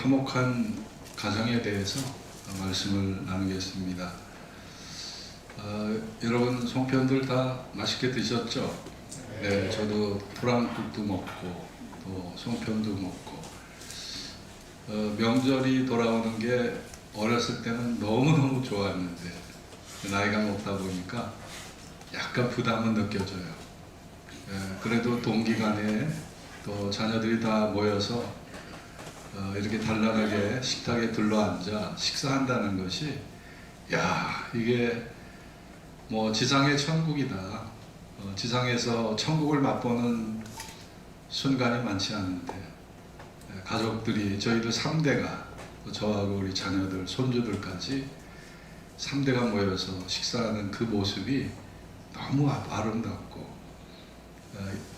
화목한 가정에 대해서 말씀을 나누겠습니다. 여러분 송편들 다 맛있게 드셨죠? 네, 저도 토랑국도 먹고 또 송편도 먹고 명절이 돌아오는 게 어렸을 때는 너무너무 좋았는데 나이가 먹다 보니까 약간 부담은 느껴져요. 그래도 동기간에 또 자녀들이 다 모여서 이렇게 단란하게 식탁에 둘러앉아 식사한다는 것이 이게 뭐 지상의 천국이다. 지상에서 천국을 맛보는 순간이 많지 않은데 가족들이 저희들 3대가 저하고 우리 자녀들 손주들까지 3대가 모여서 식사하는 그 모습이 너무 아름답고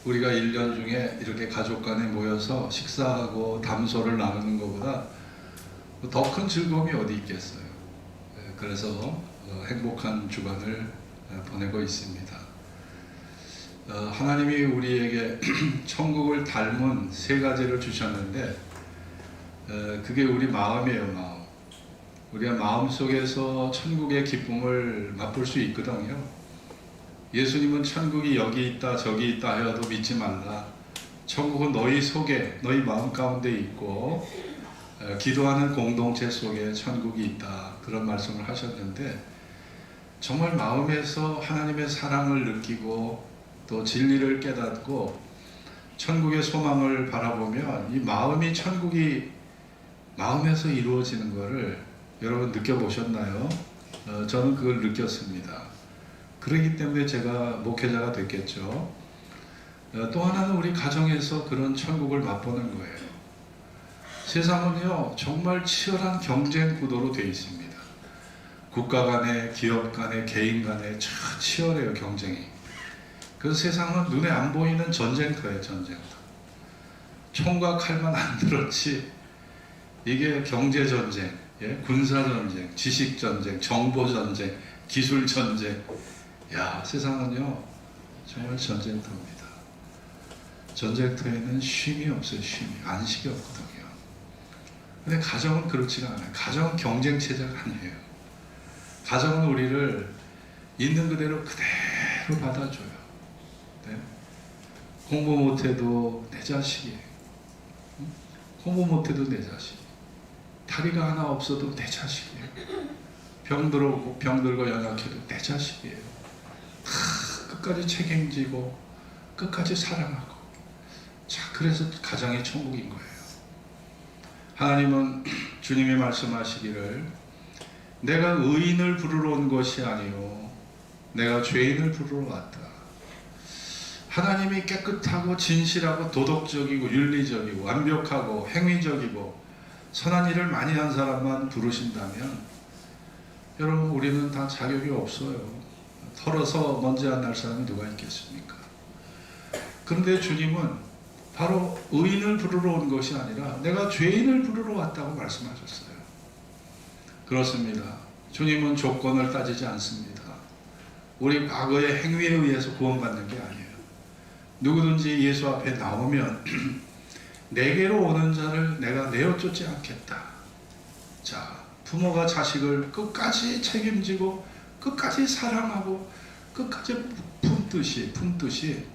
우리가 1년 중에 이렇게 가족 간에 모여서 식사하고 담소를 나누는 것보다 더 큰 즐거움이 어디 있겠어요. 그래서 행복한 주간을 보내고 있습니다. 하나님이 우리에게 천국을 닮은 3가지를 주셨는데 그게 우리 마음이에요. 마음. 우리가 마음속에서 천국의 기쁨을 맛볼 수 있거든요. 예수님은 천국이 여기 있다 저기 있다 하여도 믿지 말라. 천국은 너희 속에 너희 마음 가운데 있고 기도하는 공동체 속에 천국이 있다. 그런 말씀을 하셨는데 정말 마음에서 하나님의 사랑을 느끼고 또 진리를 깨닫고 천국의 소망을 바라보면 이 마음이 천국이 마음에서 이루어지는 것을 여러분 느껴보셨나요? 저는 그걸 느꼈습니다. 그렇기 때문에 제가 목회자가 됐겠죠. 또 하나는 우리 가정에서 그런 천국을 맛보는 거예요. 세상은요 정말 치열한 경쟁 구도로 되어 있습니다. 국가 간에, 기업 간에, 개인 간에 치열해요, 경쟁이. 그래서 세상은 눈에 안 보이는 전쟁터예요, 전쟁터. 총과 칼만 안 들었지 이게 경제전쟁, 군사전쟁, 지식전쟁, 정보전쟁, 기술전쟁. 세상은요 정말 전쟁터입니다. 전쟁터에는 쉼이 없어요. 안식이 없거든요. 근데 가정은 그렇지가 않아요. 가정은 경쟁체제가 아니에요. 가정은 우리를 있는 그대로 받아줘요. 네? 공부 못해도 내 자식이에요. 공부 못해도 내 자식. 다리가 하나 없어도 내 자식이에요. 병들고 연약해도 내 자식이에요. 끝까지 책임지고 끝까지 사랑하고. 그래서 가정이 천국인 거예요. 하나님은 주님이 말씀하시기를 내가 의인을 부르러 온 것이 아니요 내가 죄인을 부르러 왔다. 하나님이 깨끗하고 진실하고 도덕적이고 윤리적이고 완벽하고 행위적이고 선한 일을 많이 한 사람만 부르신다면 여러분 우리는 다 자격이 없어요. 털어서 먼지 안 날 사람이 누가 있겠습니까? 그런데 주님은 바로 의인을 부르러 온 것이 아니라 내가 죄인을 부르러 왔다고 말씀하셨어요. 그렇습니다. 주님은 조건을 따지지 않습니다. 우리 과거의 행위에 의해서 구원받는 게 아니에요. 누구든지 예수 앞에 나오면 내게로 오는 자를 내가 내어쫓지 않겠다. 부모가 자식을 끝까지 책임지고 끝까지 사랑하고 끝까지 품듯이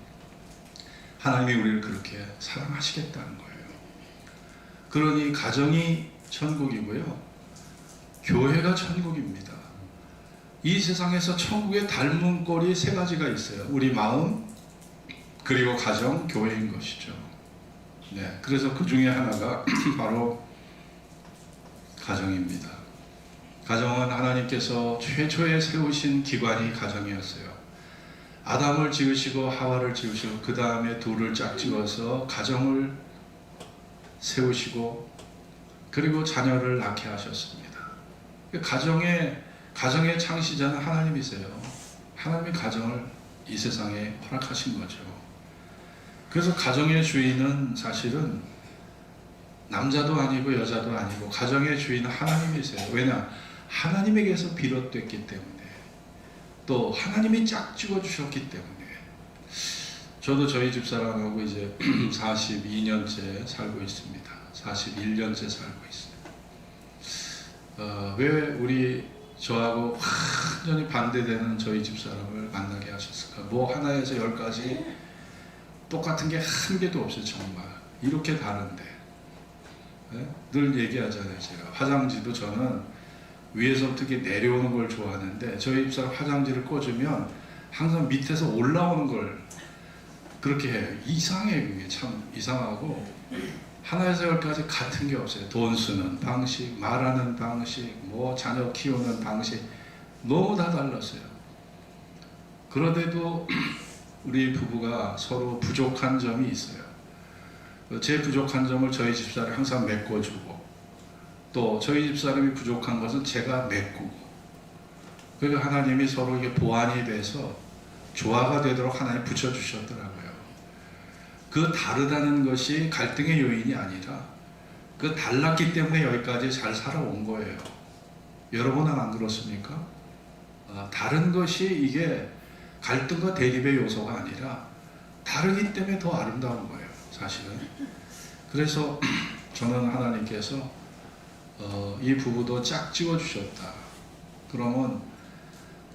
하나님이 우리를 그렇게 사랑하시겠다는 거예요. 그러니 가정이 천국이고요. 교회가 천국입니다. 이 세상에서 천국의 닮은 꼴이 3가지가 있어요. 우리 마음, 그리고 가정, 교회인 것이죠. 그래서 그 중에 하나가 바로 가정입니다. 가정은 하나님께서 최초에 세우신 기관이 가정이었어요. 아담을 지으시고 하와를 지으시고 그 다음에 둘을 짝지어서 가정을 세우시고 그리고 자녀를 낳게 하셨습니다. 가정의 창시자는 하나님이세요. 하나님이 가정을 이 세상에 허락하신 거죠. 그래서 가정의 주인은 사실은 남자도 아니고 여자도 아니고 가정의 주인은 하나님이세요. 왜냐? 하나님에게서 비롯됐기 때문에 또 하나님이 짝지어 주셨기 때문에. 저도 저희 집사람하고 이제 42년째 살고 있습니다. 41년째 살고 있어요. 왜 우리 저하고 완전히 반대되는 저희 집사람을 만나게 하셨을까? 뭐 하나에서 10가지 똑같은 게 한 개도 없어요. 정말 이렇게 다른데. 네? 늘 얘기하잖아요. 제가 화장지도 저는 위에서부터 이렇게 내려오는 걸 좋아하는데 저희 집사람 화장지를 꽂으면 항상 밑에서 올라오는 걸 그렇게 해요. 이상해요. 그게 참 이상하고 하나에서 10가지 같은 게 없어요. 돈 쓰는 방식, 말하는 방식, 뭐 자녀 키우는 방식 너무 다 달랐어요. 그런데도 우리 부부가 서로 부족한 점이 있어요. 제 부족한 점을 저희 집사람이 항상 메꿔주고 또 저희 집사람이 부족한 것은 제가 메꾸고 그러니까 하나님이 서로 이게 보완이 돼서 조화가 되도록 하나님 붙여주셨더라고요. 그 다르다는 것이 갈등의 요인이 아니라 그 달랐기 때문에 여기까지 잘 살아온 거예요. 여러분은 안 그렇습니까? 다른 것이 이게 갈등과 대립의 요소가 아니라 다르기 때문에 더 아름다운 거예요. 사실은. 그래서 저는 하나님께서 이 부부도 짝지어 주셨다. 그러면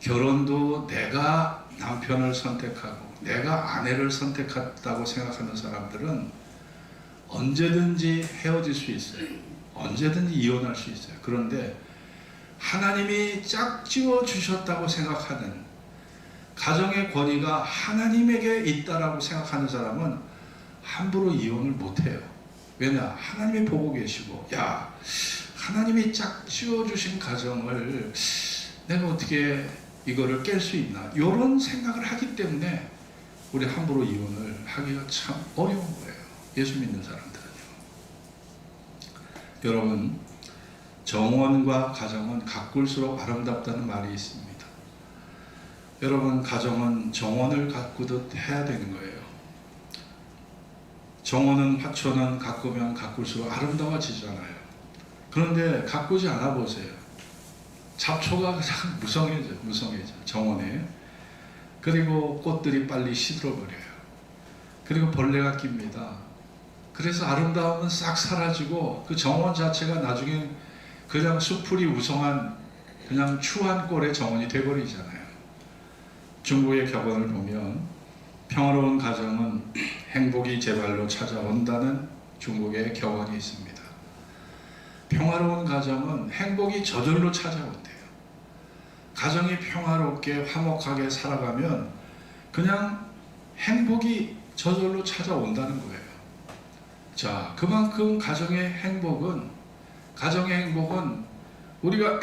결혼도 내가 남편을 선택하고 내가 아내를 선택했다고 생각하는 사람들은 언제든지 헤어질 수 있어요. 언제든지 이혼할 수 있어요. 그런데 하나님이 짝지어 주셨다고 생각하는 가정의 권위가 하나님에게 있다라고 생각하는 사람은 함부로 이혼을 못해요. 왜냐? 하나님이 보고 계시고 야 하나님이 짝지어 주신 가정을 내가 어떻게 이거를 깰 수 있나 이런 생각을 하기 때문에 우리 함부로 이혼을 하기가 참 어려운 거예요. 예수 믿는 사람들은요. 여러분 정원과 가정은 가꿀수록 아름답다는 말이 있습니다. 여러분 가정은 정원을 가꾸듯 해야 되는 거예요. 정원은 화초는 가꾸면 가꿀수록 아름다워지잖아요. 그런데 가꾸지 않아 보세요. 잡초가 그냥 무성해져 정원에. 그리고 꽃들이 빨리 시들어버려요. 그리고 벌레가 낍니다. 그래서 아름다움은 싹 사라지고 그 정원 자체가 나중에 그냥 수풀이 우성한 그냥 추한 꼴의 정원이 돼버리잖아요. 중국의 격언을 보면 평화로운 가정은 행복이 제 발로 찾아온다는 중국의 격언이 있습니다. 평화로운 가정은 행복이 저절로 찾아온대요. 가정이 평화롭게 화목하게 살아가면 그냥 행복이 저절로 찾아온다는 거예요. 자, 그만큼 가정의 행복은 우리가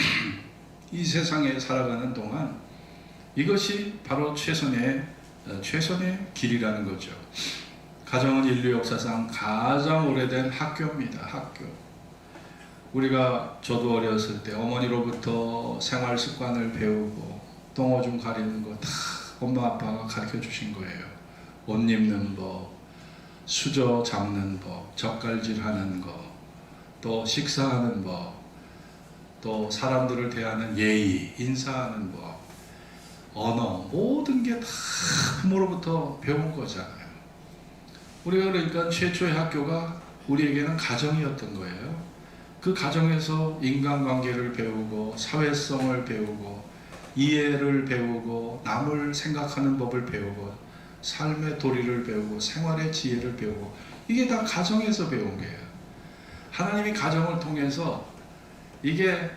이 세상에 살아가는 동안 이것이 바로 최선의 길이라는 거죠. 가정은 인류 역사상 가장 오래된 학교입니다. 학교. 저도 어렸을 때 어머니로부터 생활 습관을 배우고 똥오줌 가리는 거 다 엄마 아빠가 가르쳐 주신 거예요. 옷 입는 법, 수저 잡는 법, 젓갈질하는 거, 또 식사하는 법, 또 사람들을 대하는 예의, 인사하는 법, 언어, 모든 게 다 부모로부터 배운 거잖아요. 우리가 그러니까 최초의 학교가 우리에게는 가정이었던 거예요. 그 가정에서 인간관계를 배우고 사회성을 배우고 이해를 배우고 남을 생각하는 법을 배우고 삶의 도리를 배우고 생활의 지혜를 배우고 이게 다 가정에서 배운 거예요. 하나님이 가정을 통해서 이게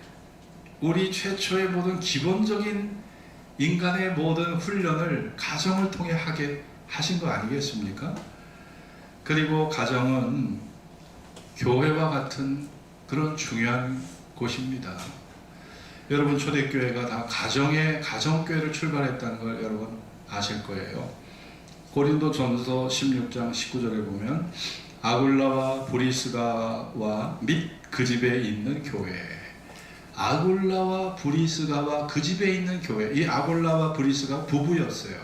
우리 최초의 모든 기본적인 인간의 모든 훈련을 가정을 통해 하게 하신 거 아니겠습니까? 그리고 가정은 교회와 같은 그런 중요한 곳입니다. 여러분 초대교회가 다 가정교회를 출발했다는 걸 여러분 아실 거예요. 고린도전서 16장 19절에 보면 아굴라와 브리스가와 및 그 집에 있는 교회. 아굴라와 브리스가와 그 집에 있는 교회. 이 아굴라와 브리스가 부부였어요.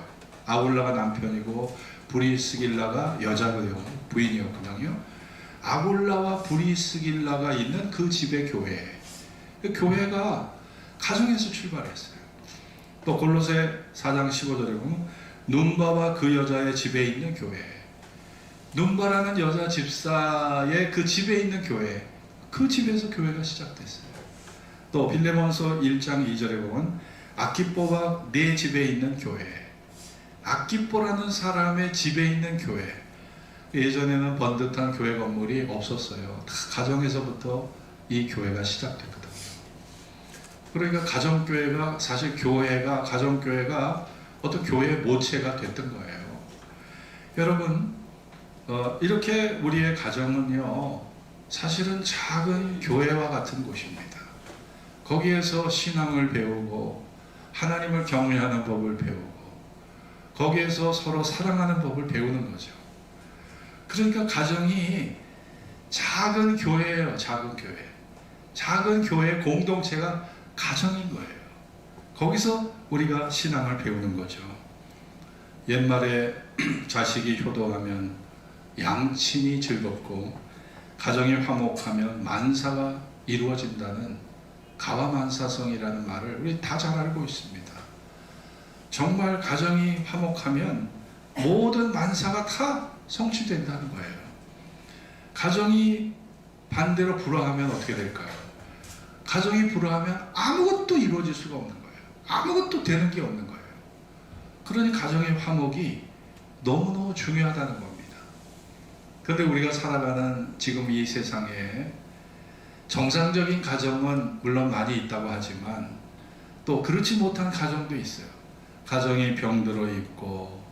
아굴라가 남편이고 브리스길라가 여자거든요. 부인이었거든요. 아굴라와 브리스길라가 있는 그 집의 교회. 그 교회가 가정에서 출발했어요. 또 골로새 4장 15절에 보면 눈바와 그 여자의 집에 있는 교회. 눈바라는 여자 집사의 그 집에 있는 교회, 그 집에서 교회가 시작됐어요. 또 빌레몬서 1장 2절에 보면 아키뽀가 내 집에 있는 교회, 아키뽀라는 사람의 집에 있는 교회. 예전에는 번듯한 교회 건물이 없었어요. 다 가정에서부터 이 교회가 시작됐거든요. 그러니까 가정교회가, 사실 교회가, 가정교회가 어떤 교회의 모체가 됐던 거예요. 여러분, 이렇게 우리의 가정은요, 사실은 작은 교회와 같은 곳입니다. 거기에서 신앙을 배우고 하나님을 경외하는 법을 배우고 거기에서 서로 사랑하는 법을 배우는 거죠. 그러니까 가정이 작은 교회예요. 작은 교회. 작은 교회 공동체가 가정인 거예요. 거기서 우리가 신앙을 배우는 거죠. 옛말에 자식이 효도하면 양친이 즐겁고 가정이 화목하면 만사가 이루어진다는 가와만사성이라는 말을 우리 다 잘 알고 있습니다. 정말 가정이 화목하면 모든 만사가 다 성취된다는 거예요. 가정이 반대로 불화하면 어떻게 될까요? 가정이 불화하면 아무것도 이루어질 수가 없는 거예요. 아무것도 되는 게 없는 거예요. 그러니 가정의 화목이 너무너무 중요하다는 겁니다. 그런데 우리가 살아가는 지금 이 세상에 정상적인 가정은 물론 많이 있다고 하지만 또 그렇지 못한 가정도 있어요. 가정이 병들어 있고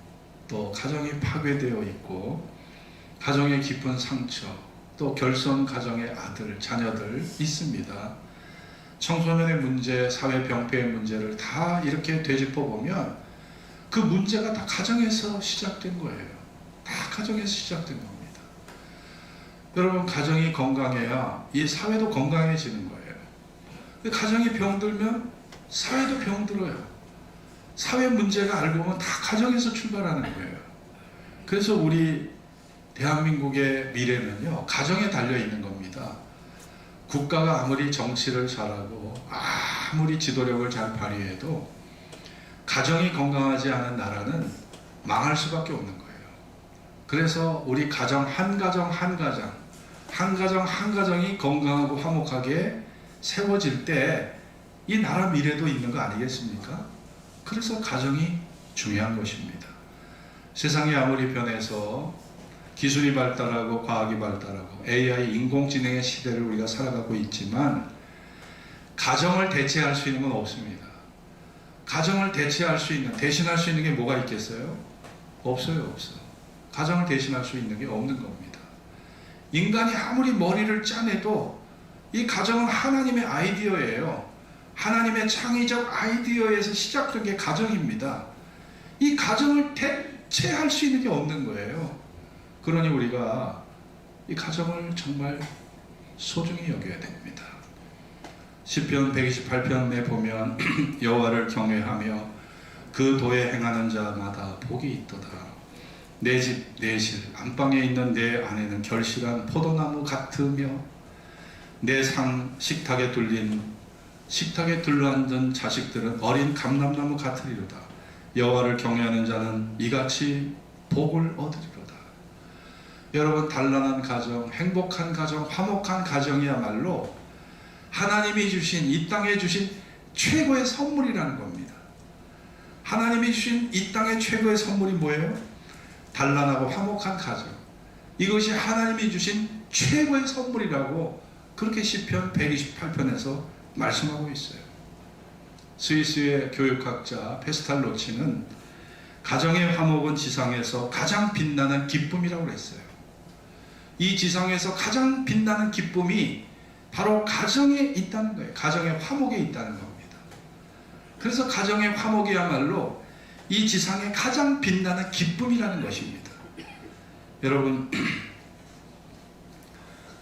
또 가정이 파괴되어 있고 가정의 깊은 상처, 또 결손 가정의 아들, 자녀들 있습니다. 청소년의 문제, 사회 병폐의 문제를 다 이렇게 되짚어 보면 그 문제가 다 가정에서 시작된 거예요. 다 가정에서 시작된 겁니다. 여러분, 가정이 건강해야 이 사회도 건강해지는 거예요. 가정이 병들면 사회도 병들어요. 사회 문제가 알고 보면 다 가정에서 출발하는 거예요. 그래서 우리 대한민국의 미래는요, 가정에 달려 있는 겁니다. 국가가 아무리 정치를 잘하고 아무리 지도력을 잘 발휘해도 가정이 건강하지 않은 나라는 망할 수밖에 없는 거예요. 그래서 우리 가정 한 가정 한 가정, 한 가정 한 가정이 건강하고 화목하게 세워질 때 이 나라 미래도 있는 거 아니겠습니까? 그래서 가정이 중요한 것입니다. 세상이 아무리 변해서 기술이 발달하고 과학이 발달하고 AI 인공지능의 시대를 우리가 살아가고 있지만 가정을 대체할 수 있는 건 없습니다. 가정을 대체할 수 있는, 대신할 수 있는 게 뭐가 있겠어요? 없어요, 없어. 가정을 대신할 수 있는 게 없는 겁니다. 인간이 아무리 머리를 짜내도 이 가정은 하나님의 아이디어예요. 하나님의 창의적 아이디어에서 시작된 게 가정입니다. 이 가정을 대체할 수 있는 게 없는 거예요. 그러니 우리가 이 가정을 정말 소중히 여겨야 됩니다. 시편 128편에 보면 여호와를 경외하며 그 도에 행하는 자마다 복이 있도다. 내 집 내실 안방에 있는 내 아내는 결실한 포도나무 같으며 내 상 식탁에 둘러앉은 자식들은 어린 감람나무 같으리로다. 여호와를 경외하는 자는 이같이 복을 얻으리로다. 여러분, 단란한 가정, 행복한 가정, 화목한 가정이야말로 하나님이 주신, 이 땅에 주신 최고의 선물이라는 겁니다. 하나님이 주신 이 땅의 최고의 선물이 뭐예요? 단란하고 화목한 가정. 이것이 하나님이 주신 최고의 선물이라고 그렇게 시편 128편에서 말씀하고 있어요. 스위스의 교육학자 페스탈로치는 가정의 화목은 지상에서 가장 빛나는 기쁨이라고 했어요. 이 지상에서 가장 빛나는 기쁨이 바로 가정에 있다는 거예요. 가정의 화목에 있다는 겁니다. 그래서 가정의 화목이야말로 이 지상에 가장 빛나는 기쁨이라는 것입니다. 여러분,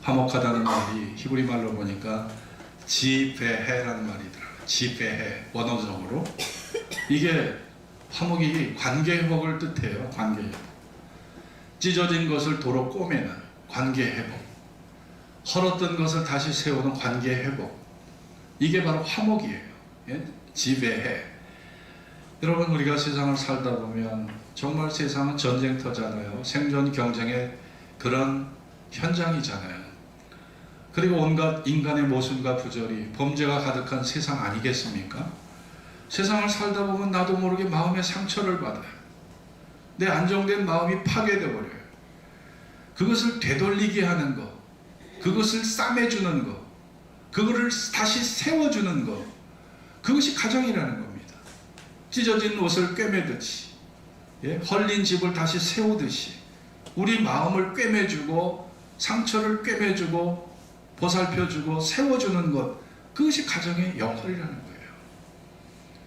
화목하다는 말이 히브리 말로 보니까 지베해라는 말이 들어요. 지베해, 원어적으로 이게 화목이 관계회복을 뜻해요. 관계회복. 찢어진 것을 도로 꼬매는 관계회복, 헐었던 것을 다시 세우는 관계회복, 이게 바로 화목이에요. 예? 지배해. 여러분, 우리가 세상을 살다 보면 정말 세상은 전쟁터잖아요. 생존 경쟁의 그런 현장이잖아요. 그리고 온갖 인간의 모순과 부조리, 범죄가 가득한 세상 아니겠습니까? 세상을 살다 보면 나도 모르게 마음의 상처를 받아요. 내 안정된 마음이 파괴되어 버려요. 그것을 되돌리게 하는 것, 그것을 싸매주는 것, 그거를 다시 세워주는 것, 그것이 가정이라는 겁니다. 찢어진 옷을 꿰매듯이, 헐린 집을 다시 세우듯이 우리 마음을 꿰매주고 상처를 꿰매주고 보살펴주고 세워주는 것, 그것이 가정의 역할이라는 거예요.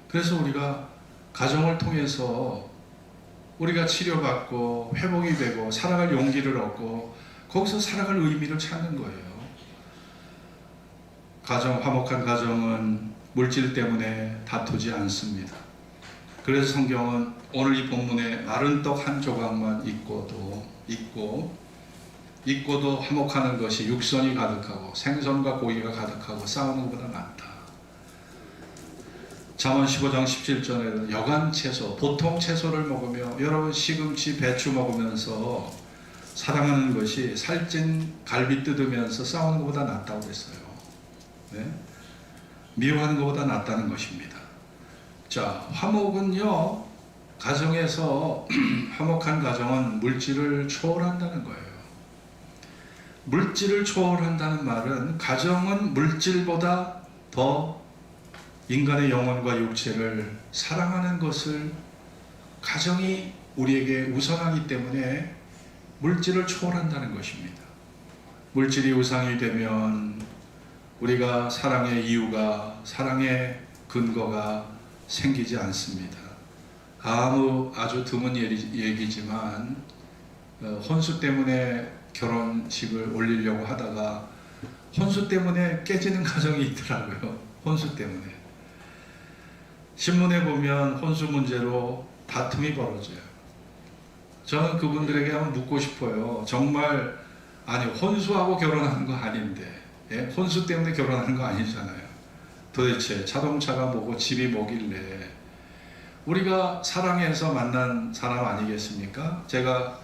그래서 우리가 가정을 통해서 우리가 치료받고 회복이 되고 살아갈 용기를 얻고 거기서 살아갈 의미를 찾는 거예요. 화목한 가정은 물질 때문에 다투지 않습니다. 그래서 성경은 오늘 이 본문에 마른 떡 한 조각만 있고도 화목하는 것이 육선이 가득하고 생선과 고기가 가득하고 싸우는 것보다 낫다. 잠언 15장 17절에는 여간 채소, 보통 채소를 먹으며 여러분 시금치, 배추 먹으면서 사랑하는 것이 살찐 갈비 뜯으면서 싸우는 것보다 낫다고 그랬어요. 네? 미워하는 것보다 낫다는 것입니다. 자, 화목은요, 가정에서 화목한 가정은 물질을 초월한다는 거예요. 물질을 초월한다는 말은 가정은 물질보다 더 인간의 영혼과 육체를 사랑하는 것을 가정이 우리에게 우선하기 때문에 물질을 초월한다는 것입니다. 물질이 우상이 되면 우리가 사랑의 이유가, 사랑의 근거가 생기지 않습니다. 아주 드문 얘기지만 혼수 때문에 결혼식을 올리려고 하다가 혼수 때문에 깨지는 가정이 있더라고요. 혼수 때문에. 신문에 보면 혼수 문제로 다툼이 벌어져요. 저는 그분들에게 한번 묻고 싶어요. 정말 혼수하고 결혼하는 거 아닌데, 혼수 때문에 결혼하는 거 아니잖아요. 도대체 자동차가 뭐고 집이 뭐길래 우리가 사랑해서 만난 사람 아니겠습니까? 제가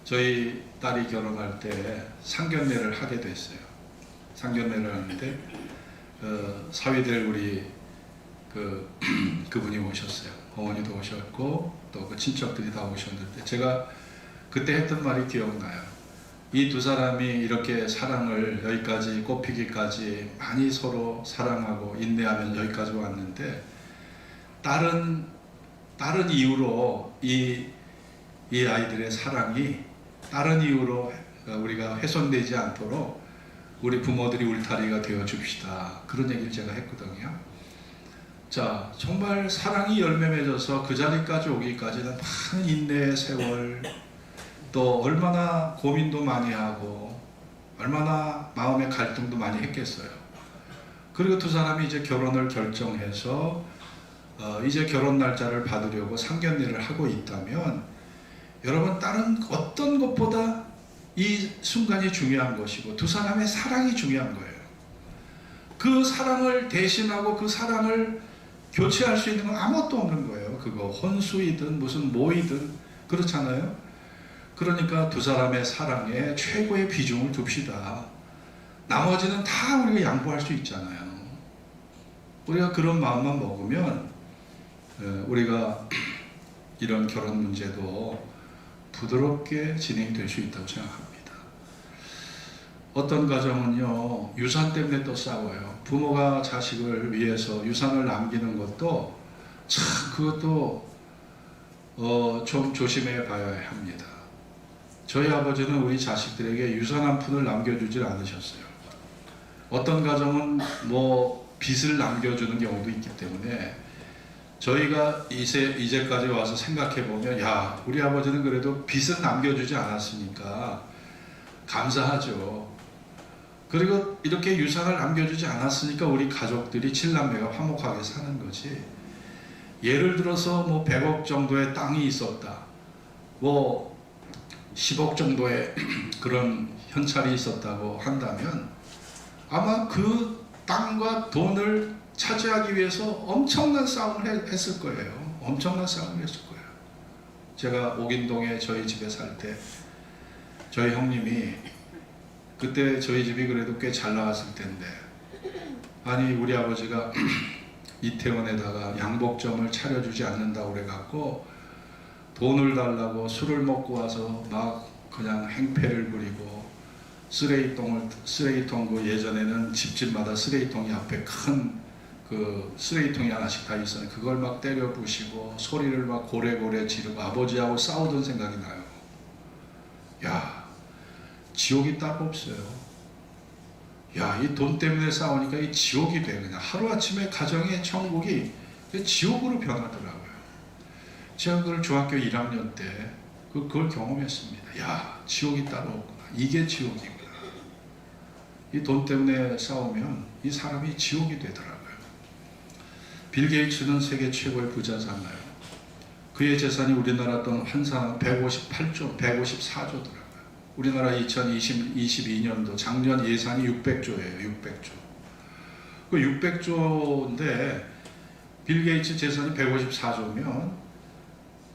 저희 딸이 결혼할 때 상견례를 하게 됐어요. 상견례를 하는데 사위들 우리 그분이 오셨어요. 어머니도 오셨고 또 그 친척들이 다 오셨는데 제가 그때 했던 말이 기억나요. 이 두 사람이 이렇게 사랑을 여기까지 꽃피기까지 많이 서로 사랑하고 인내하면 여기까지 왔는데 다른 이유로 이 아이들의 사랑이 다른 이유로 우리가 훼손되지 않도록 우리 부모들이 울타리가 되어 줍시다. 그런 얘기를 제가 했거든요. 자, 정말 사랑이 열매 맺어서 그 자리까지 오기까지는 많은 인내의 세월, 또 얼마나 고민도 많이 하고 얼마나 마음의 갈등도 많이 했겠어요. 그리고 두 사람이 이제 결혼을 결정해서 이제 결혼 날짜를 받으려고 상견례를 하고 있다면 여러분, 다른 어떤 것보다 이 순간이 중요한 것이고 두 사람의 사랑이 중요한 거예요. 그 사랑을 대신하고 그 사랑을 교체할 수 있는 건 아무것도 없는 거예요. 그거 혼수이든 무슨 뭐이든 그렇잖아요. 그러니까 두 사람의 사랑에 최고의 비중을 둡시다. 나머지는 다 우리가 양보할 수 있잖아요. 우리가 그런 마음만 먹으면 우리가 이런 결혼 문제도 부드럽게 진행이 될 수 있다고 생각합니다. 어떤 가정은요, 유산 때문에 또 싸워요. 부모가 자식을 위해서 유산을 남기는 것도 참 그것도 좀 조심해 봐야 합니다. 저희 아버지는 우리 자식들에게 유산 한 푼을 남겨주질 않으셨어요. 어떤 가정은 뭐 빚을 남겨주는 경우도 있기 때문에 저희가 이제까지 와서 생각해 보면, 야, 우리 아버지는 그래도 빚은 남겨주지 않았으니까 감사하죠. 그리고 이렇게 유산을 남겨주지 않았으니까 우리 가족들이 7남매가 화목하게 사는 거지. 예를 들어서 뭐 100억 정도의 땅이 있었다, 뭐 10억 정도의 그런 현찰이 있었다고 한다면 아마 그 땅과 돈을 차지하기 위해서 엄청난 싸움을 했을 거예요. 엄청난 싸움을 했을 거예요. 제가 옥인동에 저희 집에 살 때 저희 형님이 그때 저희 집이 그래도 꽤 잘 나갔을 텐데, 아니 우리 아버지가 이태원에다가 양복점을 차려주지 않는다고 그래갖고 돈을 달라고 술을 먹고 와서 막 그냥 행패를 부리고, 쓰레기통 그 예전에는 집집마다 쓰레기통이 앞에 큰 그 쓰레기통이 하나씩 다 있었는데 그걸 막 때려 부시고 소리를 막 고래고래 지르고 아버지하고 싸우던 생각이 나요. 야, 지옥이 따로 없어요. 야, 이 돈 때문에 싸우니까 이 지옥이 돼. 그냥 하루아침에 가정의 천국이 지옥으로 변하더라고요. 제가 그걸 중학교 1학년 때 그걸 경험했습니다. 야, 지옥이 따로 없구나. 이게 지옥이구나. 이 돈 때문에 싸우면 이 사람이 지옥이 되더라고요. 빌 게이츠는 세계 최고의 부자잖아요. 그의 재산이 우리나라 돈 한 사람 154조더라고요. 우리나라 2022년도 작년 예산이 600조예요. 600조. 그 600조인데 빌 게이츠 재산이 154조면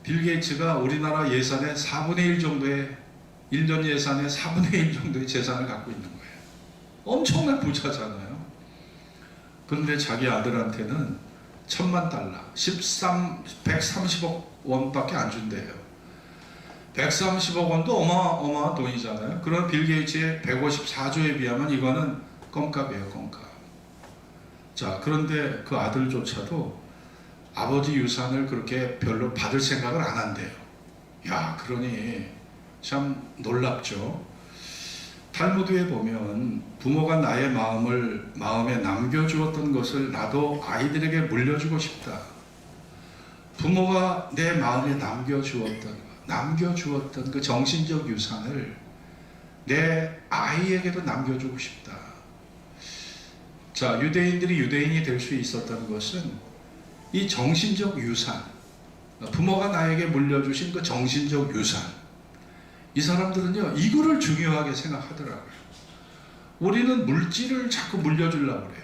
빌 게이츠가 우리나라 예산의 4분의 1 정도의 1년 예산의 4분의 1 정도의 재산을 갖고 있는 거예요. 엄청난 부자잖아요. 그런데 자기 아들한테는 $10,000,000, 130억 원밖에 안 준대요. 130억 원도 어마어마한 돈이잖아요. 그런 빌 게이츠의 154조에 비하면 이거는 껌값이에요, 껌값. 자, 그런데 그 아들조차도 아버지 유산을 그렇게 별로 받을 생각을 안 한대요. 야, 그러니 참 놀랍죠. 탈무드에 보면 부모가 나의 마음에 남겨주었던 것을 나도 아이들에게 물려주고 싶다. 부모가 내 마음에 남겨주었던 그 정신적 유산을 내 아이에게도 남겨주고 싶다. 자, 유대인들이 유대인이 될 수 있었던 것은 이 정신적 유산, 부모가 나에게 물려주신 그 정신적 유산, 이 사람들은요 이거를 중요하게 생각하더라고요. 우리는 물질을 자꾸 물려주려고 그래.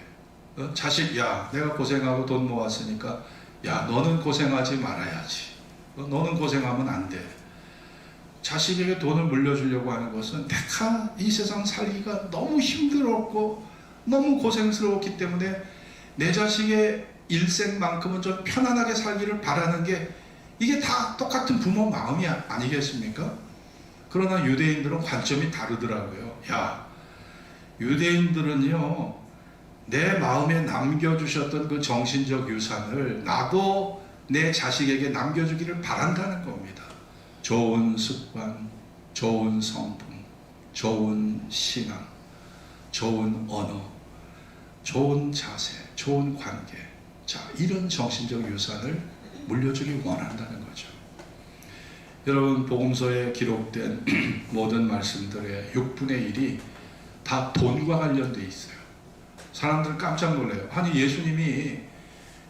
자식, 야, 내가 고생하고 돈 모았으니까 야, 너는 고생하지 말아야지. 너는 고생하면 안 돼. 자식에게 돈을 물려주려고 하는 것은 내가 이 세상 살기가 너무 힘들었고 너무 고생스러웠기 때문에 내 자식의 일생만큼은 좀 편안하게 살기를 바라는 게, 이게 다 똑같은 부모 마음이 아니겠습니까? 그러나 유대인들은 관점이 다르더라고요. 야, 유대인들은요 내 마음에 남겨주셨던 그 정신적 유산을 나도 내 자식에게 남겨주기를 바란다는 겁니다. 좋은 습관, 좋은 성품, 좋은 신앙, 좋은 언어, 좋은 자세, 좋은 관계. 자, 이런 정신적 유산을 물려주기 원한다는 거죠. 여러분, 복음서에 기록된 모든 말씀들의 6분의 1이 다 돈과 관련되어 있어요. 사람들 깜짝 놀래요. 아니,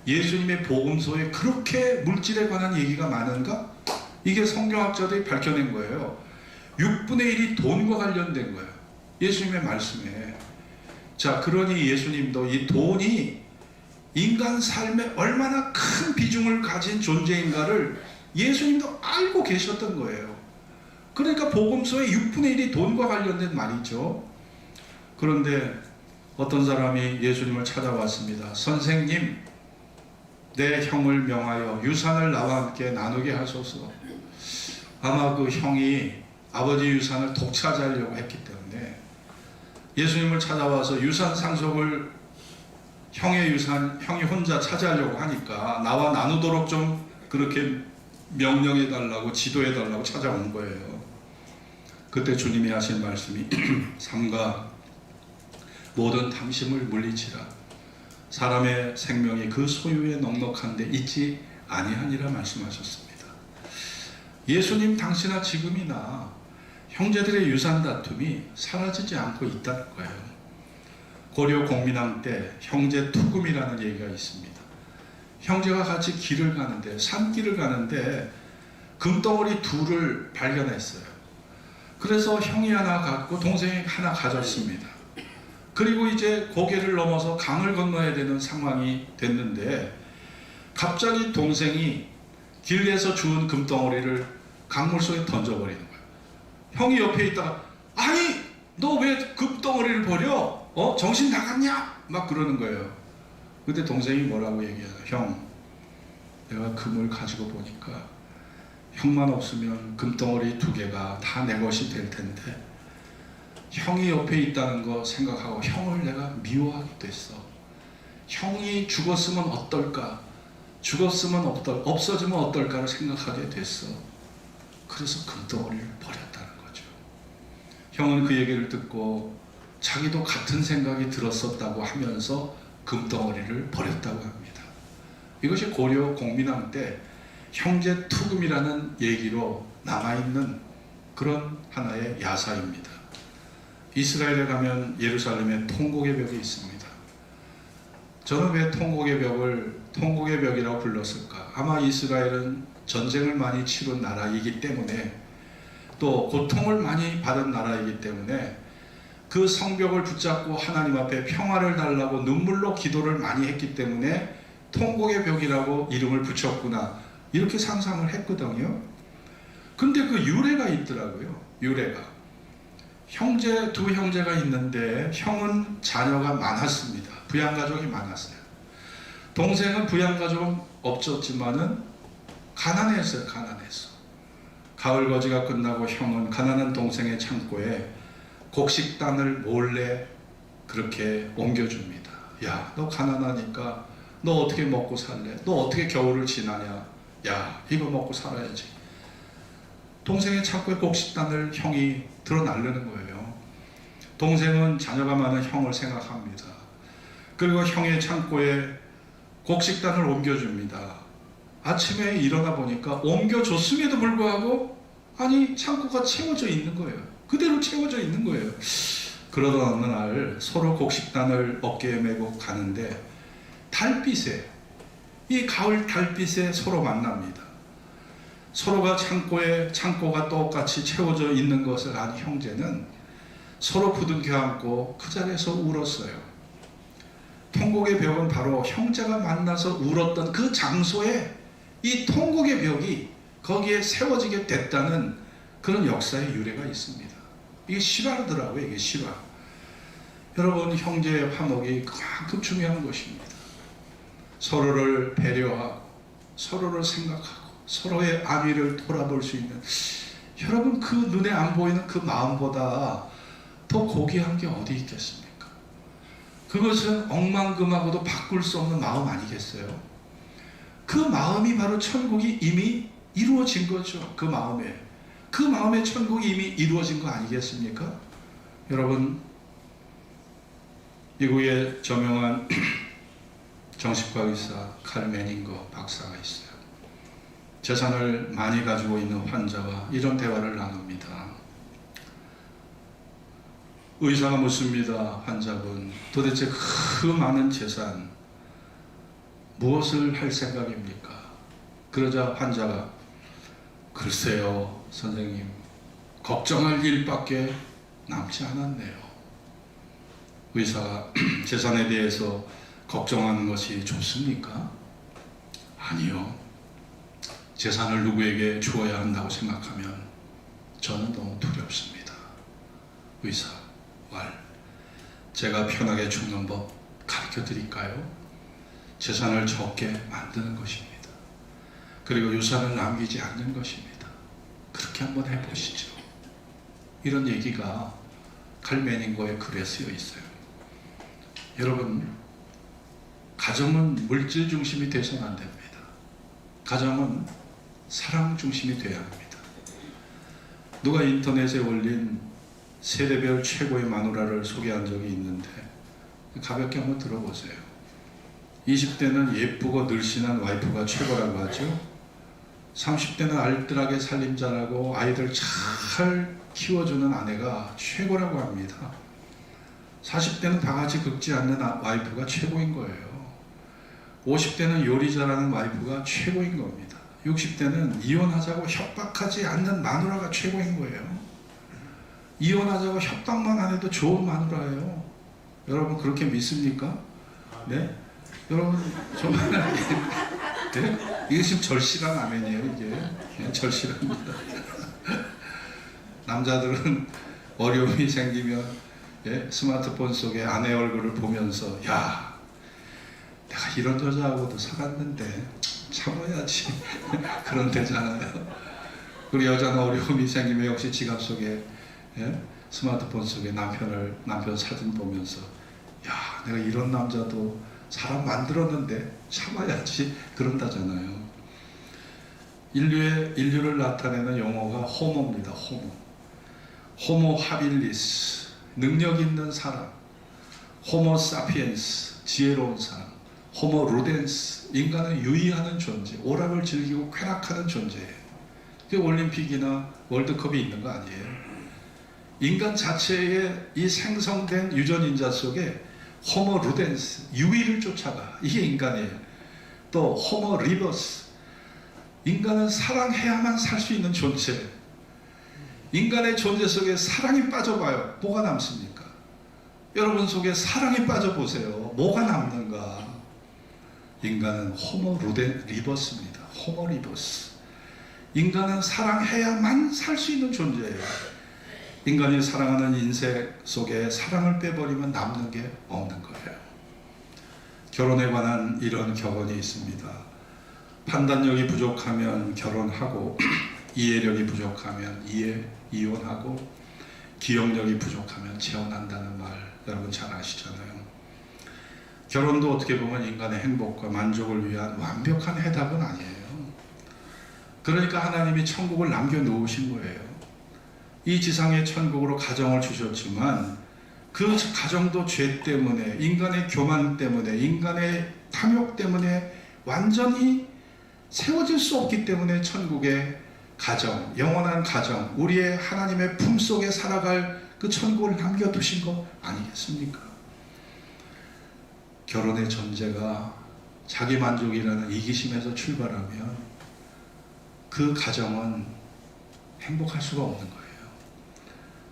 예수님의 복음서에 그렇게 물질에 관한 얘기가 많은가? 이게 성경학자들이 밝혀낸 거예요. 6분의 1이 돈과 관련된 거예요. 예수님의 말씀에. 자, 그러니 예수님도 이 돈이 인간 삶에 얼마나 큰 비중을 가진 존재인가를 예수님도 알고 계셨던 거예요. 그러니까 복음서의 6분의 1이 돈과 관련된 말이죠. 그런데 어떤 사람이 예수님을 찾아왔습니다. 선생님, 내 형을 명하여 유산을 나와 함께 나누게 하소서. 아마 그 형이 아버지 유산을 독차지하려고 했기 때문에 예수님을 찾아와서 유산 상속을 형이 혼자 차지하려고 하니까 나와 나누도록 좀 그렇게 명령해달라고, 지도해달라고 찾아온 거예요. 그때 주님이 하신 말씀이 삼가 모든 탐심을 물리치라. 사람의 생명이 그 소유에 넉넉한데 있지 아니하니라 말씀하셨습니다. 예수님 당시나 지금이나 형제들의 유산 다툼이 사라지지 않고 있다는 거예요. 고려 공민왕 때 형제 투금이라는 얘기가 있습니다. 형제가 같이 길을 가는데, 산길을 가는데 금덩어리 둘을 발견했어요. 그래서 형이 하나 갖고 동생이 하나 가졌습니다. 그리고 이제 고개를 넘어서 강을 건너야 되는 상황이 됐는데 갑자기 동생이 길에서 주운 금덩어리를 강물 속에 던져버리는 거예요. 형이 옆에 있다가 아니 너 왜 금덩어리를 버려? 정신 나갔냐? 막 그러는 거예요. 그때 동생이 뭐라고 얘기하나? 형, 내가 금을 가지고 보니까 형만 없으면 금덩어리 2개가 다 내 것이 될 텐데 형이 옆에 있다는 거 생각하고 형을 내가 미워하게 됐어. 형이 죽었으면 어떨까? 죽었으면 없어지면 어떨까를 생각하게 됐어. 그래서 금덩어리를 버렸다는 거죠. 형은 그 얘기를 듣고 자기도 같은 생각이 들었었다고 하면서 금덩어리를 버렸다고 합니다. 이것이 고려 공민왕 때 형제 투금이라는 얘기로 남아있는 그런 하나의 야사입니다. 이스라엘에 가면 예루살렘에 통곡의 벽이 있습니다. 저는 왜 통곡의 벽이라고 불렀을까? 아마 이스라엘은 전쟁을 많이 치룬 나라이기 때문에 또 고통을 많이 받은 나라이기 때문에 그 성벽을 붙잡고 하나님 앞에 평화를 달라고 눈물로 기도를 많이 했기 때문에 통곡의 벽이라고 이름을 붙였구나, 이렇게 상상을 했거든요. 근데 그 유래가 있더라고요. 유래가 두 형제가 있는데 형은 자녀가 많았습니다. 부양가족이 많았어요. 동생은 부양가족은 없었지만은 가난했어요. 가을 거지가 끝나고 형은 가난한 동생의 창고에 곡식단을 몰래 그렇게 옮겨줍니다. 야, 너 가난하니까 너 어떻게 먹고 살래? 너 어떻게 겨울을 지나냐? 야, 이거 먹고 살아야지. 동생의 창고에 곡식단을 형이 들어 날르는 거예요. 동생은 자녀가 많은 형을 생각합니다. 그리고 형의 창고에 곡식단을 옮겨줍니다. 아침에 일어나 보니까 옮겨줬음에도 불구하고 창고가 채워져 있는 거예요. 그대로 채워져 있는 거예요. 그러던 어느 날 서로 곡식단을 어깨에 메고 가는데 이 가을 달빛에 서로 만납니다. 서로가 창고가 똑같이 채워져 있는 것을 안 형제는 서로 부둥켜 안고 그 자리에서 울었어요. 통곡의 벽은 바로 형제가 만나서 울었던 그 장소에 이 통곡의 벽이 거기에 세워지게 됐다는 그런 역사의 유래가 있습니다. 이게 실화더라고요. 이게 실화. 여러분, 형제의 화목이 그만큼 중요한 것입니다. 서로를 배려하고 서로를 생각하고 서로의 안위를 돌아볼 수 있는, 여러분, 그 눈에 안 보이는 그 마음보다 더 고귀한 게 어디 있겠습니까? 그것은 억만금하고도 바꿀 수 없는 마음 아니겠어요? 그 마음이 바로 천국이 이미 이루어진 거죠. 그 마음에 천국이 이미 이루어진 거 아니겠습니까? 여러분, 미국의 저명한 정신과 의사 칼 매닝거 박사가 있어요. 재산을 많이 가지고 있는 환자와 이런 대화를 나눕니다. 의사가 묻습니다. 환자분, 도대체 그 많은 재산 무엇을 할 생각입니까? 그러자 환자가, 글쎄요 선생님, 걱정할 일밖에 남지 않았네요. 의사가, 재산에 대해서 걱정하는 것이 좋습니까? 아니요. 재산을 누구에게 주어야 한다고 생각하면 저는 너무 두렵습니다. 의사, 제가 편하게 죽는 법 가르쳐 드릴까요? 재산을 적게 만드는 것입니다. 그리고 유산을 남기지 않는 것입니다. 그렇게 한번 해보시죠. 이런 얘기가 칼 매닝거의 글에 쓰여 있어요. 여러분, 가정은 물질 중심이 되서는 안 됩니다. 가정은 사랑 중심이 돼야 합니다. 누가 인터넷에 올린 세대별 최고의 마누라를 소개한 적이 있는데 가볍게 한번 들어보세요. 20대는 예쁘고 늘씬한 와이프가 최고라고 하죠. 30대는 알뜰하게 살림 잘하고 아이들 잘 키워주는 아내가 최고라고 합니다. 40대는 바가지 긁지 않는 와이프가 최고인 거예요. 50대는 요리 잘하는 와이프가 최고인 겁니다. 60대는 이혼하자고 협박하지 않는 마누라가 최고인 거예요. 이혼하자고 협박만 안 해도 좋은 마누라예요. 여러분, 그렇게 믿습니까? 네? 여러분, 정말 네? 이게 지금 절실한 아멘이에요. 이게 절실합니다. 남자들은 어려움이 생기면 예? 스마트폰 속에 아내 얼굴을 보면서 야, 내가 이런 여자하고도 살았는데 참아야지 그런 데잖아요. 그리고 여자는 어려움이 생기면 역시 지갑 속에 예? 스마트폰 속에 남편 사진 보면서 야, 내가 이런 남자도 사람 만들었는데 참아야지 그런다잖아요. 인류를 나타내는 용어가 호모입니다. 호모 하빌리스, 능력 있는 사람. 호모 사피엔스, 지혜로운 사람. 호모 루덴스, 인간을 유의하는 존재, 오락을 즐기고 쾌락하는 존재예요. 그게 올림픽이나 월드컵이 있는 거 아니에요. 인간 자체의 이 생성된 유전인자 속에 호모 루덴스, 유의를 쫓아가. 이게 인간이에요. 또 호모 리버스, 인간은 사랑해야만 살 수 있는 존재. 인간의 존재 속에 사랑이 빠져봐요. 뭐가 남습니까? 여러분 속에 사랑이 빠져보세요. 뭐가 남는가? 인간은 호모 리버스입니다. 호모 리버스. 인간은 사랑해야만 살 수 있는 존재예요. 인간이 사랑하는 인생 속에 사랑을 빼버리면 남는 게 없는 거예요. 결혼에 관한 이런 격언이 있습니다. 판단력이 부족하면 결혼하고, 이해력이 부족하면 이혼하고, 기억력이 부족하면 재혼한다는 말 여러분 잘 아시잖아요. 결혼도 어떻게 보면 인간의 행복과 만족을 위한 완벽한 해답은 아니에요. 그러니까 하나님이 천국을 남겨놓으신 거예요. 이 지상의 천국으로 가정을 주셨지만 그 가정도 죄 때문에, 인간의 교만 때문에, 인간의 탐욕 때문에 완전히 세워질 수 없기 때문에 천국의 가정, 영원한 가정, 우리의 하나님의 품속에 살아갈 그 천국을 남겨두신 거 아니겠습니까? 결혼의 전제가 자기 만족이라는 이기심에서 출발하면 그 가정은 행복할 수가 없는 거예요.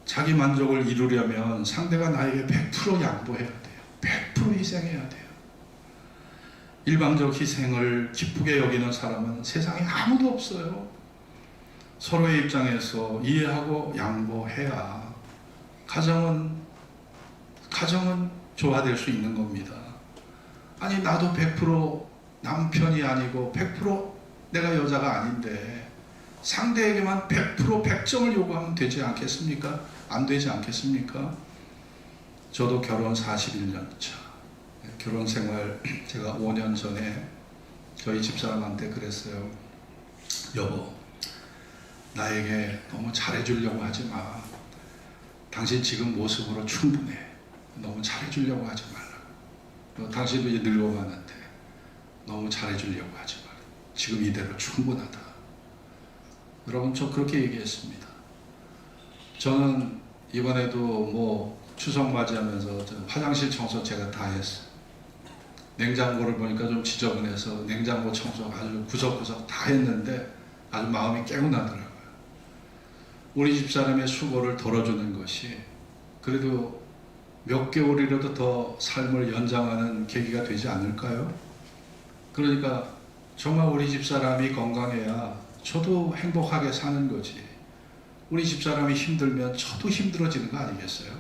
자기 만족을 이루려면 상대가 나에게 100% 양보해야 돼요. 100% 희생해야 돼요. 일방적 희생을 기쁘게 여기는 사람은 세상에 아무도 없어요. 서로의 입장에서 이해하고 양보해야 가정은 조화될 수 있는 겁니다. 아니, 나도 100% 남편이 아니고 100% 내가 여자가 아닌데 상대에게만 100% 100점을 요구하면 되지 않겠습니까? 안 되지 않겠습니까? 저도 결혼 41년 차, 결혼 생활 제가 5년 전에 저희 집사람한테 그랬어요. 여보, 나에게 너무 잘해주려고 하지 마. 당신 지금 모습으로 충분해. 너무 잘해주려고 하지 말라고. 당신도 이제 늙어가는데 너무 잘해주려고 하지 말라. 지금 이대로 충분하다. 여러분, 저 그렇게 얘기했습니다. 저는 이번에도 뭐 추석 맞이하면서 화장실 청소 제가 다 했어요. 냉장고를 보니까 좀 지저분해서 냉장고 청소 아주 구석구석 다 했는데 아주 마음이 개운하더라고요. 우리 집사람의 수고를 덜어주는 것이 그래도 몇 개월이라도 더 삶을 연장하는 계기가 되지 않을까요? 그러니까 정말 우리 집사람이 건강해야 저도 행복하게 사는 거지. 우리 집사람이 힘들면 저도 힘들어지는 거 아니겠어요?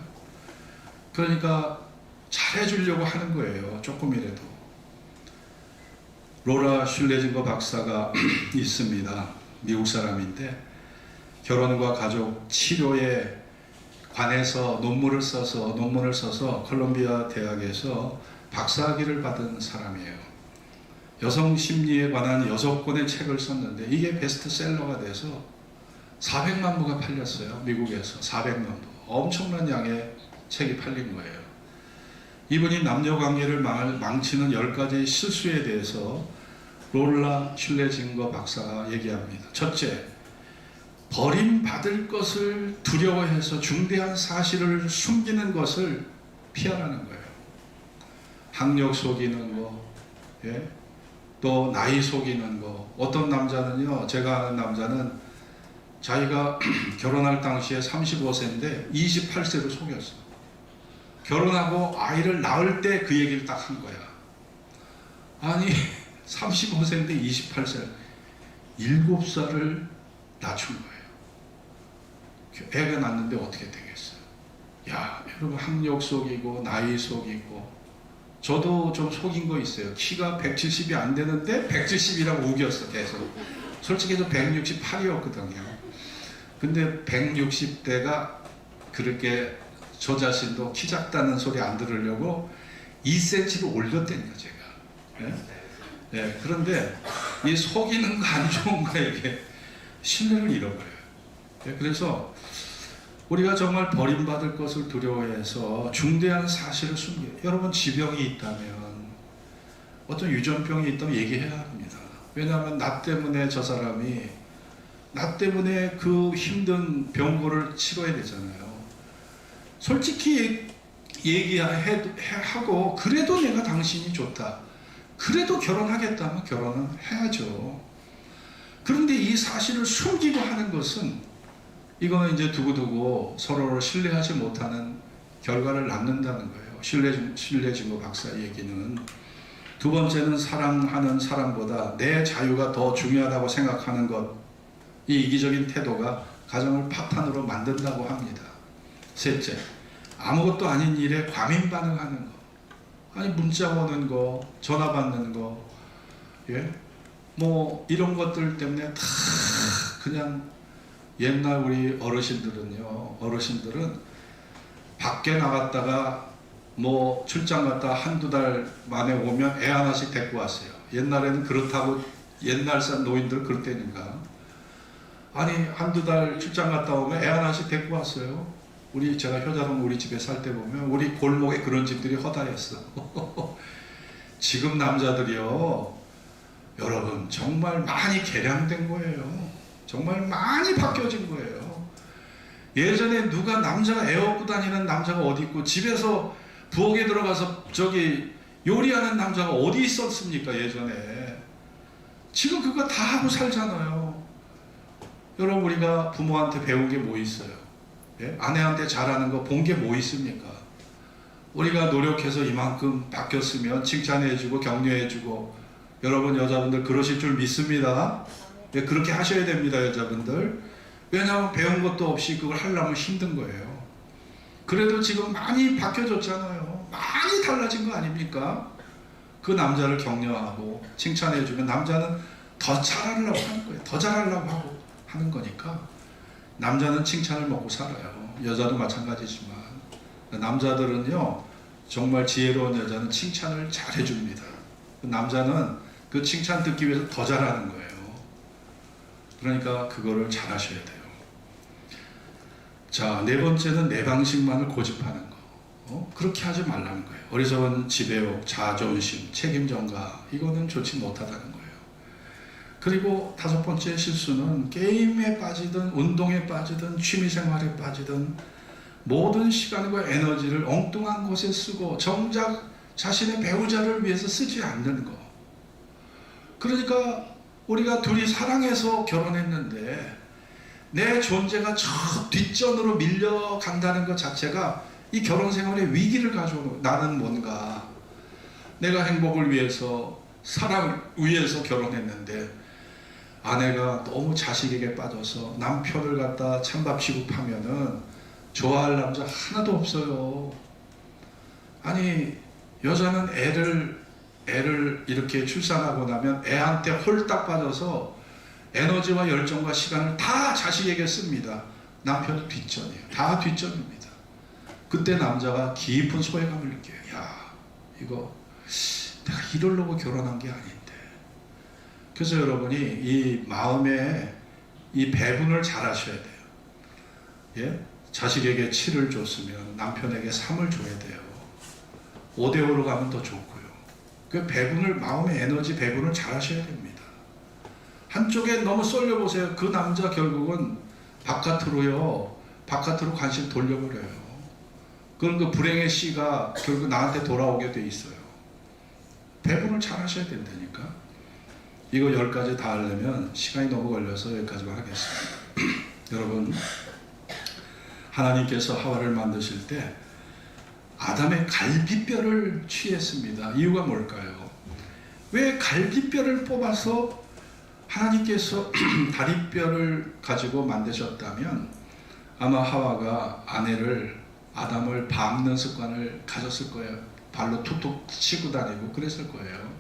그러니까 잘해주려고 하는 거예요. 조금이라도. 로라 슐레징거 박사가 있습니다. 미국 사람인데 결혼과 가족 치료에 관해서 논문을 써서 콜롬비아 대학에서 박사학위를 받은 사람이에요. 여성 심리에 관한 6권의 책을 썼는데 이게 베스트셀러가 돼서 400만 부가 팔렸어요. 미국에서 400만 부. 엄청난 양의 책이 팔린 거예요. 이분이 남녀관계를 망치는 10가지 실수에 대해서 로라 슐레징거 박사가 얘기합니다. 첫째, 버림받을 것을 두려워해서 중대한 사실을 숨기는 것을 피하라는 거예요. 학력 속이는 거, 예? 또 나이 속이는 거. 어떤 남자는요, 제가 아는 남자는 자기가 결혼할 당시에 35세인데 28세로 속였어. 결혼하고 아이를 낳을 때 그 얘기를 딱 한 거야. 아니 35세인데 28세 7살을 낮춘 거예요. 애가 낳는데 어떻게 되겠어요? 야, 여러분 학력 속이고 나이 속이고 저도 좀 속인 거 있어요. 키가 170이 안 되는데 170이라고 우겼어 계속. 솔직히 저 168이었거든요. 근데 160대가 그렇게 저 자신도 키 작다는 소리 안 들으려고 2cm를 올렸다니까 제가. 예? 예, 그런데 이 속이는 거 안 좋은 거에게 신뢰를 잃어버려요. 예, 그래서 우리가 정말 버림받을 것을 두려워해서 중대한 사실을 숨겨요. 여러분 지병이 있다면 어떤 유전병이 있다면 얘기해야 합니다. 왜냐하면 나 때문에 저 사람이 나 때문에 그 힘든 병고를 치러야 되잖아요. 솔직히 얘기하고 그래도 내가 당신이 좋다. 그래도 결혼하겠다면 결혼은 해야죠. 그런데 이 사실을 숨기고 하는 것은 이거는 이제 두고두고 서로를 신뢰하지 못하는 결과를 낳는다는 거예요. 신뢰증거 박사의 얘기는. 두 번째는 사랑하는 사람보다 내 자유가 더 중요하다고 생각하는 것. 이 이기적인 태도가 가정을 파탄으로 만든다고 합니다. 셋째, 아무것도 아닌 일에 과민 반응하는 거. 아니 문자 오는 거, 전화 받는 거, 예? 뭐 이런 것들 때문에 다 그냥 옛날 우리 어르신들은 밖에 나갔다가 뭐 출장 갔다 한두 달 만에 오면 애 하나씩 데리고 왔어요. 옛날에는 그렇다고 옛날 산 노인들 그렇다니까. 아니 한두 달 출장 갔다 오면 애 하나씩 데리고 왔어요. 제가 효자동 우리 집에 살 때 보면 우리 골목에 그런 집들이 허다했어. 지금 남자들이요, 여러분 정말 많이 개량된 거예요. 정말 많이 바뀌어진 거예요. 예전에 누가 남자가 애 업고 다니는 남자가 어디 있고 집에서 부엌에 들어가서 저기 요리하는 남자가 어디 있었습니까 예전에. 지금 그거 다 하고 살잖아요. 여러분 우리가 부모한테 배운 게 뭐 있어요? 예? 아내한테 잘하는 거 본 게 뭐 있습니까? 우리가 노력해서 이만큼 바뀌었으면 칭찬해주고 격려해주고, 여러분 여자분들 그러실 줄 믿습니다. 예, 그렇게 하셔야 됩니다 여자분들. 왜냐하면 배운 것도 없이 그걸 하려면 힘든 거예요. 그래도 지금 많이 바뀌어졌잖아요. 많이 달라진 거 아닙니까? 그 남자를 격려하고 칭찬해주면 남자는 더 잘하려고 하는 거예요. 더 잘하려고 하고 하는 거니까 남자는 칭찬을 먹고 살아요. 여자도 마찬가지지만 남자들은요 정말 지혜로운 여자는 칭찬을 잘 해줍니다. 남자는 그 칭찬 듣기 위해서 더 잘하는 거예요. 그러니까 그거를 잘 하셔야 돼요. 자, 네 번째는 내 방식만을 고집하는 거. 그렇게 하지 말라는 거예요. 어리석은 지배욕, 자존심, 책임전가, 이거는 좋지 못하다는 거예요. 그리고 다섯 번째 실수는 게임에 빠지든 운동에 빠지든 취미생활에 빠지든 모든 시간과 에너지를 엉뚱한 곳에 쓰고 정작 자신의 배우자를 위해서 쓰지 않는 거. 그러니까 우리가 둘이 사랑해서 결혼했는데 내 존재가 저 뒷전으로 밀려간다는 것 자체가 이 결혼 생활에 위기를 가져오는. 나는 뭔가 내가 행복을 위해서 사랑을 위해서 결혼했는데 아내가 너무 자식에게 빠져서 남편을 갖다 찬밥 취급하면은 좋아할 남자 하나도 없어요. 아니 여자는 애를 이렇게 출산하고 나면 애한테 홀딱 빠져서 에너지와 열정과 시간을 다 자식에게 씁니다. 남편은 뒷전이에요. 다 뒷전입니다. 그때 남자가 깊은 소외감을 느껴요. 야, 이거 내가 이러려고 결혼한 게 아닌데. 그래서 여러분이 이 마음에 이 배분을 잘 하셔야 돼요. 예? 자식에게 7을 줬으면 남편에게 3을 줘야 돼요. 5대5로 가면 더 좋고요. 그 배분을, 마음의 에너지 배분을 잘 하셔야 됩니다. 한쪽에 너무 쏠려보세요. 그 남자 결국은 바깥으로 관심 돌려버려요. 그럼 그 불행의 씨가 결국 나한테 돌아오게 돼 있어요. 배분을 잘 하셔야 된다니까. 이거 10가지 다 하려면 시간이 너무 걸려서 여기까지만 하겠습니다. 여러분, 하나님께서 하와를 만드실 때 아담의 갈비뼈를 취했습니다. 이유가 뭘까요? 왜 갈비뼈를 뽑아서 하나님께서 다리뼈를 가지고 만드셨다면 아마 하와가 아담을 밟는 습관을 가졌을 거예요. 발로 툭툭 치고 다니고 그랬을 거예요.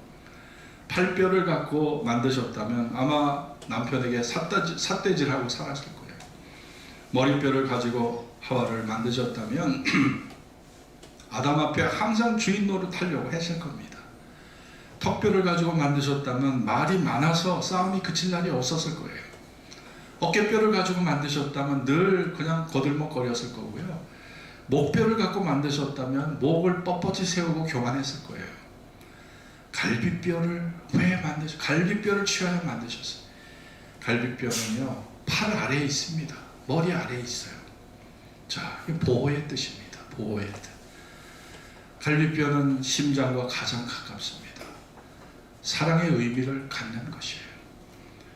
팔뼈를 갖고 만드셨다면 아마 남편에게 삿대질하고 살았을 거예요. 머리뼈를 가지고 하와를 만드셨다면 아담 앞에 항상 주인 노릇하려고 했을 겁니다. 턱뼈를 가지고 만드셨다면 말이 많아서 싸움이 그칠 날이 없었을 거예요. 어깨뼈를 가지고 만드셨다면 늘 그냥 거들먹거렸을 거고요. 목뼈를 갖고 만드셨다면 목을 뻣뻣이 세우고 교만했을 거예요. 갈비뼈를 왜 만드셨어요? 갈비뼈를 취하여 만드셨어요. 갈비뼈는요, 팔 아래에 있습니다. 머리 아래에 있어요. 자, 이게 보호의 뜻입니다. 보호의 뜻. 갈비뼈는 심장과 가장 가깝습니다. 사랑의 의미를 갖는 것이에요.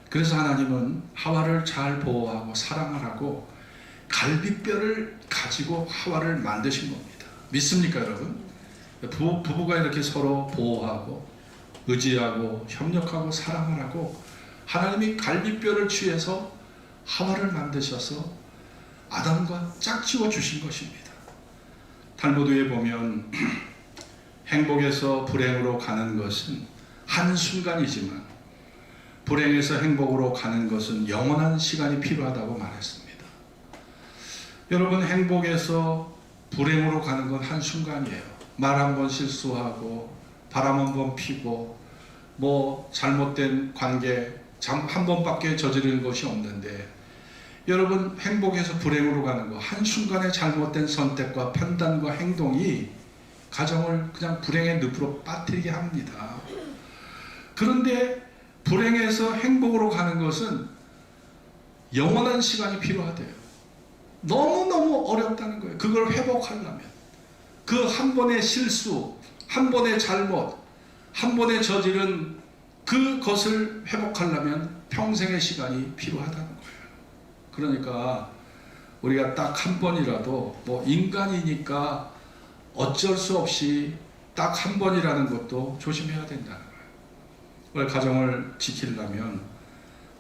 그래서 하나님은 하와를 잘 보호하고 사랑하라고 갈비뼈를 가지고 하와를 만드신 겁니다. 믿습니까, 여러분? 부부가 이렇게 서로 보호하고 의지하고 협력하고 사랑하라고 하나님이 갈비뼈를 취해서 하와를 만드셔서 아담과 짝지어 주신 것입니다. 탈무드에 보면 행복에서 불행으로 가는 것은 한순간이지만 불행에서 행복으로 가는 것은 영원한 시간이 필요하다고 말했습니다. 여러분, 행복에서 불행으로 가는 건 한순간이에요. 말 한 번 실수하고 바람 한 번 피고 뭐 잘못된 관계 한 번밖에 저지른 것이 없는데, 여러분, 행복에서 불행으로 가는 거, 한순간의 잘못된 선택과 판단과 행동이 가정을 그냥 불행의 늪으로 빠뜨리게 합니다. 그런데 불행에서 행복으로 가는 것은 영원한 시간이 필요하대요. 너무너무 어렵다는 거예요. 그걸 회복하려면. 그 한 번의 실수, 한 번의 잘못, 한 번에 저지른 그것을 회복하려면 평생의 시간이 필요하다는 거예요. 그러니까 우리가 딱 한 번이라도, 뭐 인간이니까 어쩔 수 없이 딱 한 번이라는 것도 조심해야 된다는 거예요. 우리 가정을 지키려면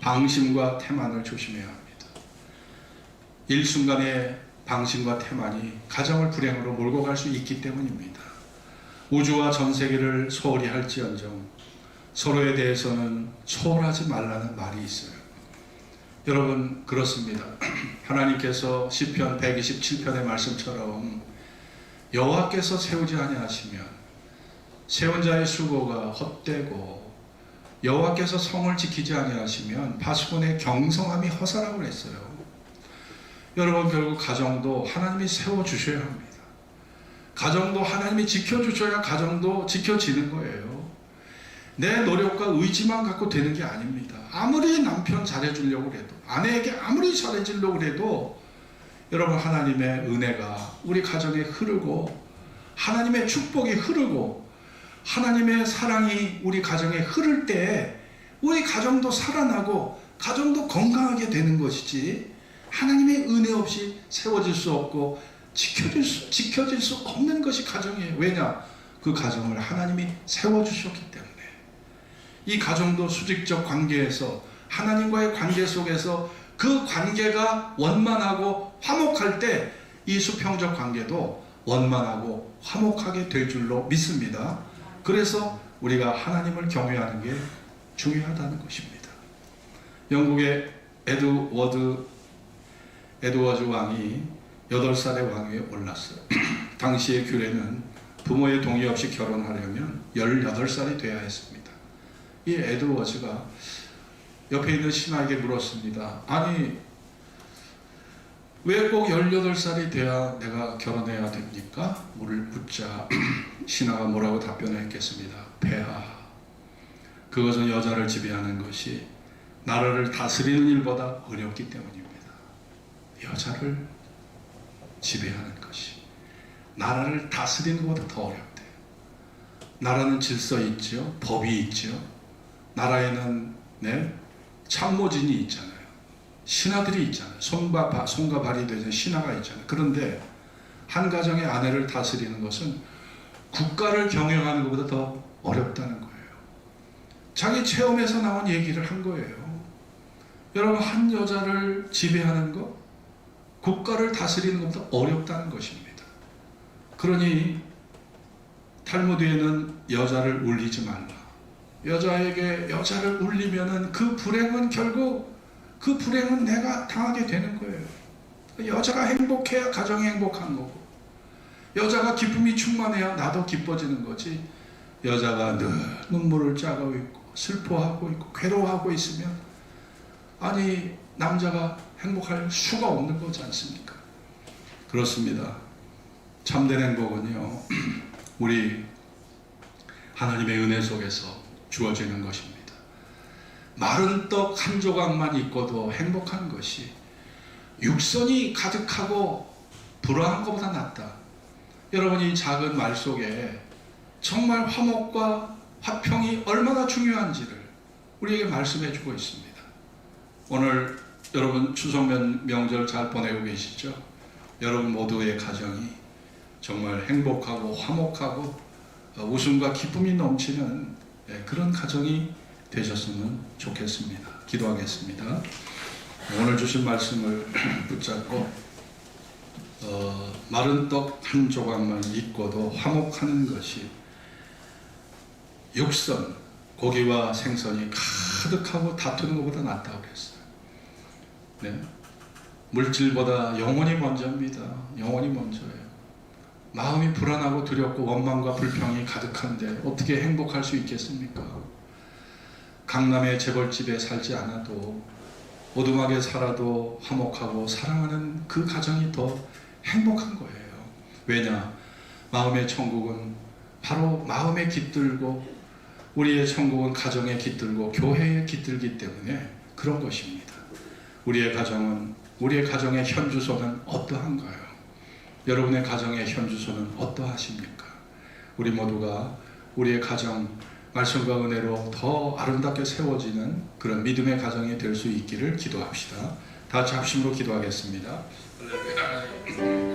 방심과 태만을 조심해야 합니다. 일순간의 방심과 태만이 가정을 불행으로 몰고 갈 수 있기 때문입니다. 우주와 전 세계를 소홀히 할지언정 서로에 대해서는 소홀하지 말라는 말이 있어요. 여러분, 그렇습니다. 하나님께서 시편 127편의 말씀처럼 여호와께서 세우지 아니하시면 세운 자의 수고가 헛되고 여호와께서 성을 지키지 아니하시면 파수꾼의 경성함이 허사라고 했어요. 여러분, 결국 가정도 하나님이 세워주셔야 합니다. 가정도 하나님이 지켜주셔야 가정도 지켜지는 거예요. 내 노력과 의지만 갖고 되는 게 아닙니다. 아무리 남편 잘해주려고 해도, 아내에게 아무리 잘해주려고 해도 여러분, 하나님의 은혜가 우리 가정에 흐르고 하나님의 축복이 흐르고 하나님의 사랑이 우리 가정에 흐를 때 우리 가정도 살아나고 가정도 건강하게 되는 것이지, 하나님의 은혜 없이 세워질 수 없고 지켜질 수 없는 것이 가정이에요. 왜냐? 그 가정을 하나님이 세워주셨기 때문에. 이 가정도 수직적 관계에서, 하나님과의 관계 속에서 그 관계가 원만하고 화목할 때 이 수평적 관계도 원만하고 화목하게 될 줄로 믿습니다. 그래서 우리가 하나님을 경외하는 게 중요하다는 것입니다. 영국의 에드워즈 왕이 8살의 왕위에 올랐어요. 당시의 규례는 부모의 동의 없이 결혼하려면 18살이 돼야 했습니다. 이 에드워즈가 옆에 있는 신하에게 물었습니다. 아니, 왜 꼭 18살이 돼야 내가 결혼해야 됩니까? 묻자 신하가 뭐라고 답변을 했겠습니다. 폐하, 그것은 여자를 지배하는 것이 나라를 다스리는 일보다 어렵기 때문입니다. 여자를 지배하는 것이 나라를 다스리는 것보다 더 어렵대요. 나라는 질서 있죠. 법이 있죠. 나라에는 참모진이 있잖아요. 신하들이 있잖아요. 손과 발이 되는 신하가 있잖아요. 그런데 한 가정의 아내를 다스리는 것은 국가를 경영하는 것보다 더 어렵다는 거예요. 자기 체험에서 나온 얘기를 한 거예요. 여러분, 한 여자를 지배하는 것, 국가를 다스리는 것보다 어렵다는 것입니다. 그러니 탈무드에는 여자를 울리지 말라. 여자에게 여자를 울리면은 그 불행은 결국 그 불행은 내가 당하게 되는 거예요. 여자가 행복해야 가정이 행복한 거고, 여자가 기쁨이 충만해야 나도 기뻐지는 거지. 여자가 늘 눈물을 짜고 있고 슬퍼하고 있고 괴로워하고 있으면 아니 남자가 행복할 수가 없는 거지 않습니까? 그렇습니다. 참된 행복은요 우리 하나님의 은혜 속에서 주어지는 것입니다. 마른 떡 한 조각만 있고도 행복한 것이 육선이 가득하고 불안한 것보다 낫다. 여러분이 작은 말 속에 정말 화목과 화평이 얼마나 중요한지를 우리에게 말씀해 주고 있습니다. 오늘 여러분 추석 명절 잘 보내고 계시죠? 여러분 모두의 가정이 정말 행복하고 화목하고 웃음과 기쁨이 넘치는 그런 가정이 되셨으면 좋겠습니다. 기도하겠습니다. 오늘 주신 말씀을 붙잡고 마른 떡 한 조각만 있고도 화목하는 것이 육선, 고기와 생선이 가득하고 다투는 것보다 낫다고 그랬어요. 네. 물질보다 영혼이 먼저입니다. 영혼이 먼저예요. 마음이 불안하고 두렵고 원망과 불평이 가득한데 어떻게 행복할 수 있겠습니까? 강남의 재벌집에 살지 않아도 오두막에 살아도 화목하고 사랑하는 그 가정이 더 행복한 거예요. 왜냐? 마음의 천국은 바로 마음에 깃들고 우리의 천국은 가정에 깃들고 교회에 깃들기 때문에 그런 것입니다. 우리의 가정의 현주소는 어떠한가요? 여러분의 가정의 현주소는 어떠하십니까? 우리 모두가 우리의 가정 말씀과 은혜로 더 아름답게 세워지는 그런 믿음의 가정이 될 수 있기를 기도합시다. 다 같이 합심으로 기도하겠습니다. 할렐루야.